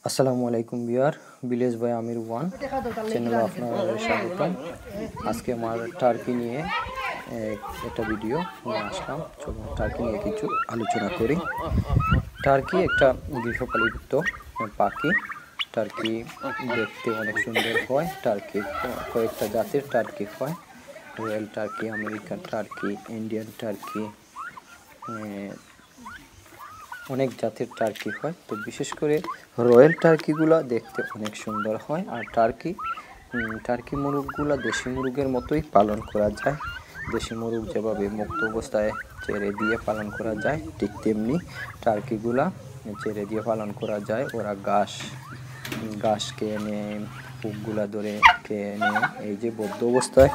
আসসালামু আলাইকুম বিয়ার ভিলেজ বয় আমির ওয়ান চ্যানেলে আপনাদের স্বাগতম। আজকে আমার টার্কি নিয়ে একটা ভিডিও নিয়ে আসলাম। চলুন টার্কি নিয়ে কিছু আলোচনা করি। টার্কি একটা গৃহপালিত পাখি। টার্কি দেখতে অনেক সুন্দর হয়। টার্কি কয়েকটা জাতের টার্কি হয়, royal turkey, American turkey, Indian turkey, অনেক জাতের টার্কি হয়। তো বিশেষ করে রয়্যাল টার্কিগুলো দেখতে অনেক সুন্দর হয়। আর টার্কি মুরগগুলো দেশি মুরগের মতোই পালন করা যায়। দেশি মুরগ যেভাবে মুক্ত অবস্থায় ছেড়ে দিয়ে পালন করা যায়, ঠিক তেমনি টার্কিগুলা ছেড়ে দিয়ে পালন করা যায়। ওরা ঘাস খেয়ে নেয়, পুকগুলা ধরে খেয়ে নেয়। এই যে বদ্ধ অবস্থায়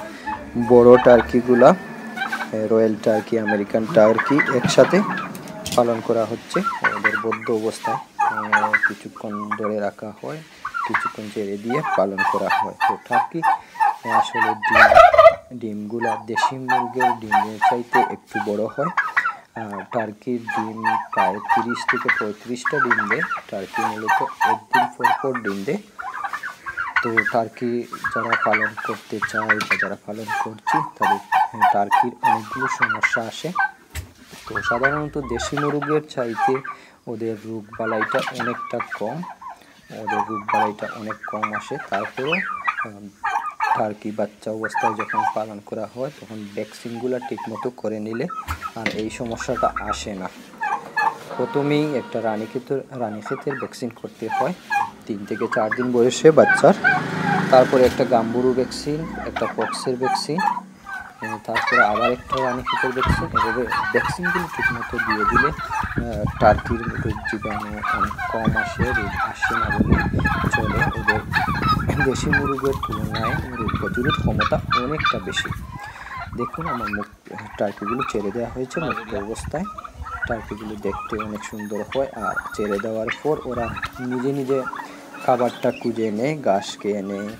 বড় টার্কিগুলা, রয়্যাল টার্কি, আমেরিকান টার্কি একসাথে পালন করা হচ্ছে। ওদের বদ্ধ অবস্থায় কিছুক্ষণ ধরে রাখা হয়, কিছুক্ষণ ছেড়ে দিয়ে পালন করা হয়। তো টার্কি আসলে ডিমগুলা দেশি মুরগের ডিমের চাইতে একটু বড় হয়। টার্কির ডিম প্রায় 30 থেকে 35টা ডিম দেয়। টার্কি মূলত একদিন পর ডিম দেয়। তো টার্কি যারা পালন করতে চায় বা যারা পালন করছি, তাদের টার্কির অনেকগুলো সমস্যা আসে। তো সাধারণত দেশি মুরগের চাইতে ওদের রোগবালাইটা অনেক কম আসে। তারপরেও টার্কি বাচ্চা অবস্থায় যখন পালন করা হয় তখন ভ্যাকসিনগুলো ঠিকমতো করে নিলে আর এই সমস্যাটা আসে না। প্রথমেই একটা রানীক্ষেতের ভ্যাকসিন করতে হয় 3 থেকে 4 দিন বয়সে বাচ্চার। তারপরে একটা গাম্বুরু ভ্যাকসিন, একটা পক্সের ভ্যাকসিন, তারপরে আবার একটা রানীক্ষেতের ভ্যাকসিন। এভাবে ভ্যাকসিনগুলো ঠিকমতো দিয়ে দিলে টার্কির রোগ জীবাণু অনেক কম আসে, রোগ আসে না বলে চলে। ওদের দেশি মুরগের তুলনায় রোগ প্রতিরোধ ক্ষমতা অনেকটা বেশি। দেখুন, আমার টার্কিগুলো ছেড়ে দেওয়া হয়েছে মুক্ত অবস্থায়। টার্কিগুলো দেখতে অনেক সুন্দর হয়। আর ছেড়ে দেওয়ার পর ওরা নিজে নিজে খাবারটা খুঁজে নেয়, ঘাস খেয়ে নেয়,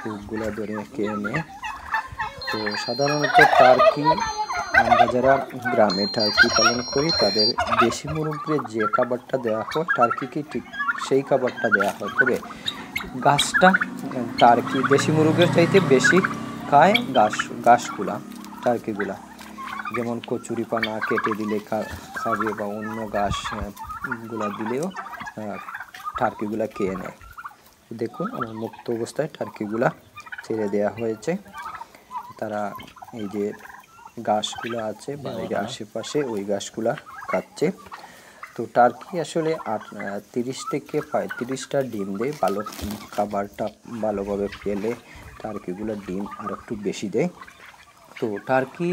পুকগুলো ধরে খেয়ে নেয়। তো সাধারণত টার্কি, আমরা যারা গ্রামে টার্কি পালন করি, তাদের দেশি মুরগিকে যে খাবারটা দেওয়া হয় টার্কিকে ঠিক সেই খাবারটা দেওয়া হয়। তবে টার্কি দেশি মুরগের চাইতে বেশি খায় ঘাসগুলা টার্কিগুলা। যেমন কচুরিপানা কেটে দিলে খাবে বা অন্য ঘাসগুলা দিলেও টার্কিগুলা খেয়ে নেয়। দেখুন, আমার মুক্ত অবস্থায় টার্কিগুলা ছেড়ে দেওয়া হয়েছে। তারা এই যে ঘাসগুলো আছে বাড়ির আশেপাশে, ওই ঘাসগুলা খাচ্ছে। তো টার্কি আসলে 30 থেকে 35টা ডিম দেয়। ভালো খাবারটা ভালোভাবে পেলে টার্কিগুলো ডিম আর একটু বেশি দেয়। তো টার্কি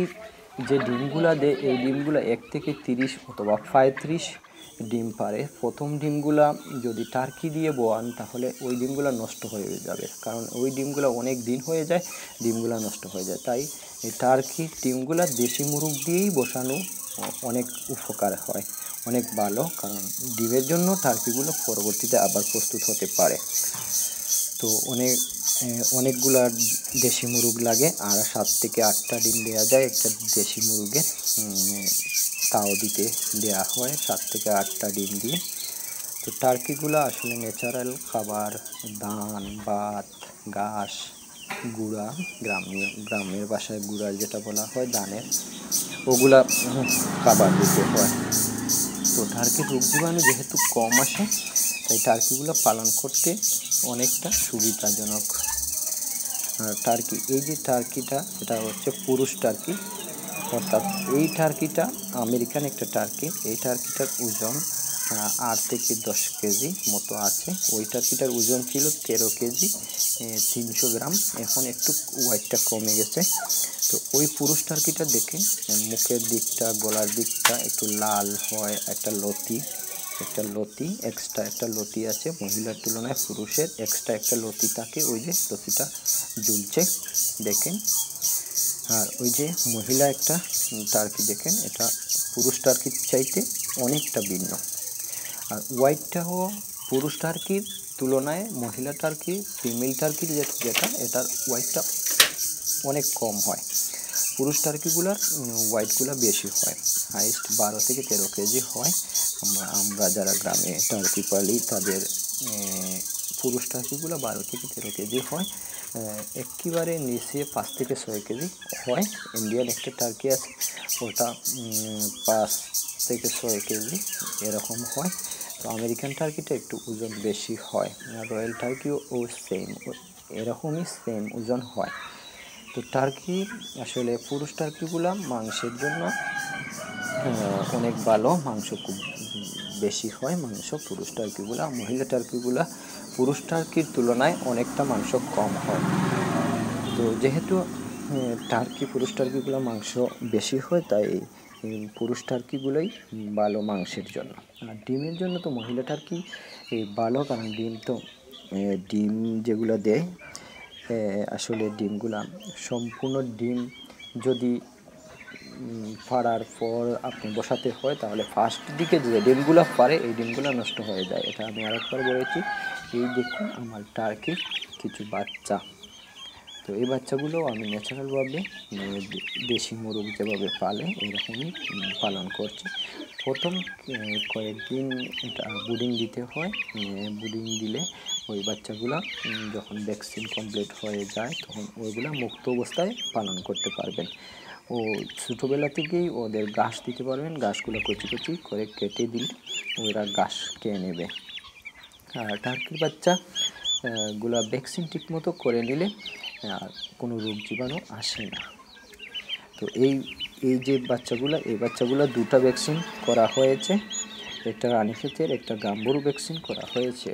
যে ডিমগুলা দেয়, এই ডিমগুলা 1 থেকে 30 অথবা 35 ডিম পারে। প্রথম ডিমগুলা যদি টার্কি দিয়ে বোয়ান তাহলে ওই ডিমগুলা নষ্ট হয়ে যাবে, কারণ ওই ডিমগুলা অনেক দিন হয়ে যায়, ডিমগুলা নষ্ট হয়ে যায়। তাই এই টার্কির ডিমগুলা দেশি মুরগ দিয়েই বসানো অনেক উপকার হয়, অনেক ভালো, কারণ ডিমের জন্য টার্কিগুলো পরবর্তীতে আবার প্রস্তুত হতে পারে। তো অনেকগুলা দেশি মুরগ লাগে, আর 7 থেকে 8টা ডিম দেওয়া যায় একটা দেশি মুরগের। তাও দেওয়া হয় 7 থেকে 8টা ডিম দিয়ে। তো টার্কিগুলো আসলে ন্যাচারাল খাবার, ধান, ভাত, ঘাস, গুঁড়া, গ্রামের ভাষায় গুঁড়া যেটা বলা হয় ধানের, ওগুলা খাবার দিতে হয়। তো টার্কির রোগ জীবাণু যেহেতু কম আসে, তাই টার্কিগুলো পালন করতে অনেকটা সুবিধাজনক। টার্কি, এই যে টার্কিটা, এটা হচ্ছে পুরুষ টার্কি। অর্থাৎ এই টার্কিটা আমেরিকান একটা টার্কি। এই টার্কিটার ওজন 8 থেকে 10 কেজি মতো আছে। ওই টার্কিটার ওজন ছিল 13 কেজি 300 গ্রাম। এখন একটু ওয়েটটা কমে গেছে। তো ওই পুরুষ টার্কিটা দেখে মুখের দিকটা, গলার দিকটা একটু লাল হয়। একটা লতি এক্সট্রা একটা লতি আছে। মহিলার তুলনায় পুরুষের এক্সট্রা একটা লতি থাকে। ওই যে লতিটা ঝুলছে দেখেন। আর ওই যে মহিলা একটা টার্কি দেখেন, এটা পুরুষ টার্কির চাইতে অনেকটা ভিন্ন। আর ওয়াইটটাও পুরুষ টার্কির তুলনায় মহিলা টার্কি, ফিমেল টার্কির যেটা, এটার ওয়াইটটা অনেক কম হয়। পুরুষ টার্কিগুলার ওয়াইটগুলো বেশি হয়, হাইস্ট 12 থেকে 13 কেজি হয়। আমরা যারা গ্রামে টার্কি পালি, তাদের পুরুষ টার্কিগুলো 12 থেকে 13 কেজি হয়। একেবারে নিচে 5 থেকে 6 কেজি হয়। ইন্ডিয়ান একটা টার্কি আছে, ওটা 5 থেকে 6 কেজি এরকম হয়। তো আমেরিকান টার্কিটা একটু ওজন বেশি হয়, আর রয়্যাল টার্কিও সেম এরকমই সেম ওজন হয়। তো টার্কি আসলে পুরুষ টার্কিগুলো মাংসের জন্য অনেক ভালো, মাংস খুব বেশি হয় মাংস পুরুষ টার্কিগুলা। মহিলা টার্কিগুলা পুরুষ টার্কির তুলনায় অনেকটা মাংস কম হয়। তো যেহেতু টার্কি পুরুষ টার্কিগুলো মাংস বেশি হয়, তাই পুরুষ টার্কিগুলোই ভালো মাংসের জন্য। আর ডিমের জন্য তো মহিলা টার্কি ভালো, কারণ ডিম যেগুলো দেয়, আসলে ডিমগুলা সম্পূর্ণ ডিম যদি ফাড়ার পর আপনি বসাতে হয়, তাহলে ফার্স্ট দিকে যে ডিমগুলো পারে এই ডিমগুলো নষ্ট হয়ে যায়। এটা আমি আরেকবার বলেছি। এই দেখুন আমার টার্কির কিছু বাচ্চা। তো এই বাচ্চাগুলো আমি ন্যাচারালভাবে দেশি মুরগ যেভাবে পালে এরকমই পালন করছি। প্রথম কয়েকদিন এটা ব্রুডিং দিতে হয়। ব্রুডিং দিলে ওই বাচ্চাগুলো যখন ভ্যাকসিন কমপ্লিট হয়ে যায়, তখন ওইগুলো মুক্ত অবস্থায় পালন করতে পারবেন। ও ছোটোবেলা থেকেই ওদের ঘাস দিতে পারবেন। ঘাসগুলো কচি কচি করে কেটে দিলে ওরা ঘাস খেয়ে নেবে। আর টার্কির বাচ্চা গুলা ভ্যাকসিন ঠিকমতো করে নিলে আর কোনো রোগ জীবাণু আসে না। তো এই যে বাচ্চাগুলো দুটা ভ্যাকসিন করা হয়েছে, একটা রানীক্ষেতের একটা গাম্বুর ভ্যাকসিন করা হয়েছে।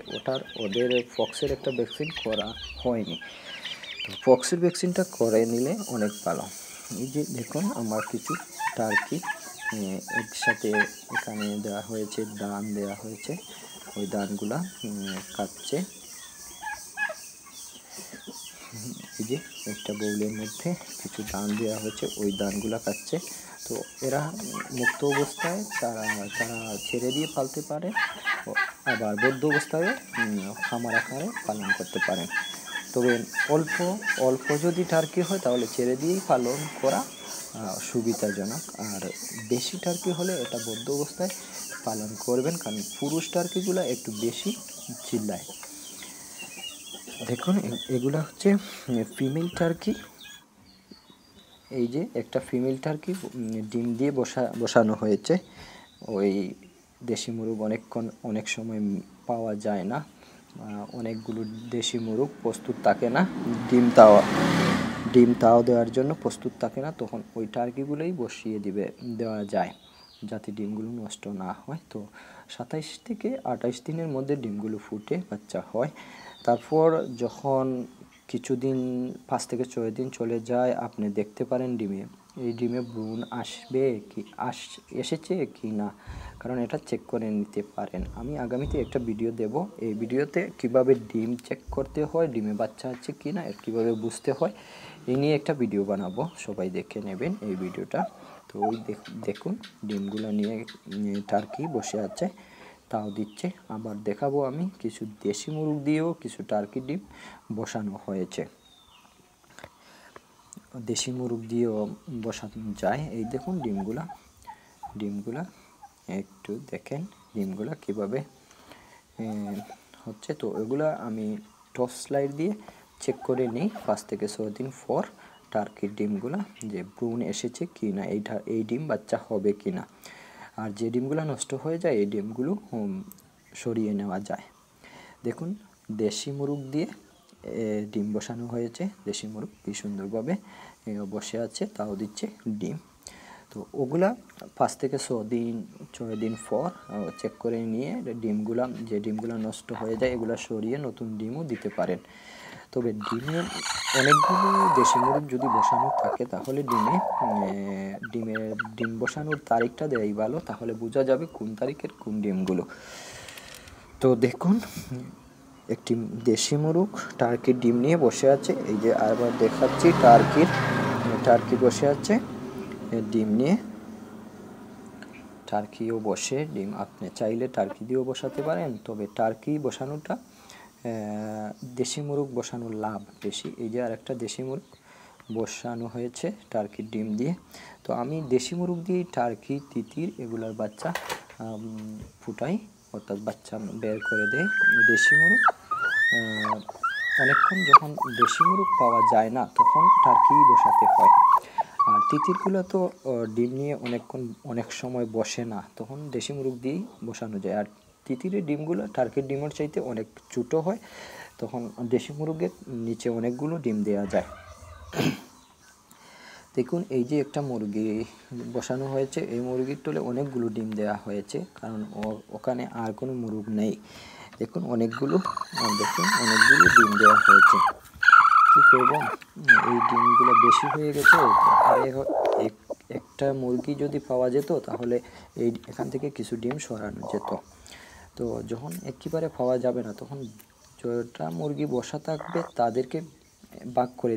ওদের পক্সের একটা ভ্যাকসিন করা হয়নি। তো পক্সের ভ্যাকসিনটা করে নিলে অনেক ভালো। এই যে দেখুন আমার কিছু টার্কি একসাথে এখানে দেওয়া হয়েছে, দান দেওয়া হয়েছে, ওই দানগুলা খাচ্ছে। এই যে একটা বাউলের মধ্যে কিছু দান দেওয়া হয়েছে, ওই দানগুলা খাচ্ছে। তো এরা মুক্ত অবস্থায় তারা ছেড়ে দিয়ে পালতে পারে, আবার বদ্ধ অবস্থায়ও খামার আকারে পালন করতে পারেন। তবে অল্প যদি টার্কি হয় তাহলে ছেড়ে দিয়েই পালন করা সুবিধাজনক। আর বেশি টার্কি হলে এটা বদ্ধ অবস্থায় পালন করবেন, কারণ পুরুষ টার্কিগুলো একটু বেশি চিল্লায়। দেখুন এগুলা হচ্ছে ফিমেল টার্কি। এই যে একটা ফিমেল টার্কি ডিম দিয়ে বসানো হয়েছে। ওই দেশি মুরগ অনেক সময় পাওয়া যায় না, অনেকগুলো দেশি মুরগ প্রস্তুত থাকে না, ডিম তাও দেওয়ার জন্য প্রস্তুত থাকে না, তখন ওই টার্কিগুলোই বসিয়ে দেওয়া যায় যাতে ডিমগুলো নষ্ট না হয়। তো 27 থেকে 28 দিনের মধ্যে ডিমগুলো ফুটে বাচ্চা হয়। তারপর যখন কিছুদিন 5 থেকে 6 দিন চলে যায়, আপনি দেখতে পারেন এই ডিমে ভ্রূণ এসেছে কি না, কারণ এটা চেক করে নিতে পারেন। আমি আগামীতে একটা ভিডিও দেব, এই ভিডিওতে কিভাবে ডিম চেক করতে হয়, ডিমে বাচ্চা আছে কি না কীভাবে বুঝতে হয়, এই নিয়ে একটা ভিডিও বানাবো, সবাই দেখে নেবেন এই ভিডিওটা। তো ওই দেখুন ডিমগুলো নিয়ে টার্কি বসে আছে, তাও দিচ্ছে। আবার দেখাবো আমি কিছু দেশি মুরগ দিয়েও কিছু টার্কি ডিম বসানো হয়েছে, দেশি মুরগ দিয়েও বসানো যায়। এই দেখুন ডিমগুলা একটু দেখেন ডিমগুলা কিভাবে হচ্ছে। তো এগুলা আমি টর্চ লাইট দিয়ে চেক করে নিই 5 থেকে 6 দিন পর টার্কির ডিমগুলা যে ভ্রূণ এসেছে কি না, এই ডিম বাচ্চা হবে কি না। আর যে ডিমগুলো নষ্ট হয়ে যায় এই ডিমগুলো সরিয়ে নেওয়া যায়। দেখুন দেশি মুরগ দিয়ে ডিম বসানো হয়েছে, দেশি মুরগ কি সুন্দরভাবে বসে আছে, তাও দিচ্ছে ডিম। তো ওগুলা 5 থেকে 6 দিন পর চেক করে নিয়ে যে ডিমগুলো নষ্ট হয়ে যায় এগুলো সরিয়ে নতুন ডিমও দিতে পারেন। তবে অনেকগুলো দেশি মুরগ যদি বসানো থাকে তাহলে ডিম বসানোর তারিখটা দেওয়াই ভালো, তাহলে বোঝা যাবে কোন তারিখের কোন ডিমগুলো। তো দেখুন একটি দেশি মুরগ টার্কির ডিম নিয়ে বসে আছে। এই যে আবার দেখাচ্ছি টার্কি বসে আছে ডিম নিয়ে। টার্কিও বসে ডিম, আপনি চাইলে টার্কি দিয়েও বসাতে পারেন, তবে টার্কি বসানোটা দেশি মুরগ বসানোর লাভ বেশি। এই যে আরেকটা দেশি মুরগ বসানো হয়েছে টার্কির ডিম দিয়ে। তো আমি দেশি মুরগ দিয়ে টার্কি, তিতির এগুলার বাচ্চা ফুটাই, অর্থাৎ বাচ্চা বের করে দেয় দেশি মুরগ। অনেকক্ষণ যখন দেশি মুরগ পাওয়া যায় না তখন টার্কি বসাতে হয়। আর তিতিরগুলো তো ডিম নিয়ে অনেক সময় বসে না, তখন দেশি মুরগ দিয়েই বসানো যায়। আর তিতিরের ডিমগুলো টার্কির ডিমের চাইতে অনেক ছোটো হয়, তখন দেশি মুরগের নিচে অনেকগুলো ডিম দেওয়া যায়। দেখুন এই যে একটা মুরগি বসানো হয়েছে, এই মুরগির তলে অনেকগুলো ডিম দেওয়া হয়েছে, কারণ ওখানে আর কোনো মুরগ নেই। দেখুন অনেকগুলো ডিম দেওয়া হয়েছে। কী করব, এই ডিমগুলো বেশি হয়ে গেছে। আরে একটা মুরগি যদি পাওয়া যেত তাহলে এখান থেকে কিছু ডিম সরানো যেত। তো যখন একেবারে পাওয়া যাবে না তখন যটা মুরগি বসা থাকবে তাদেরকে ভাগ করে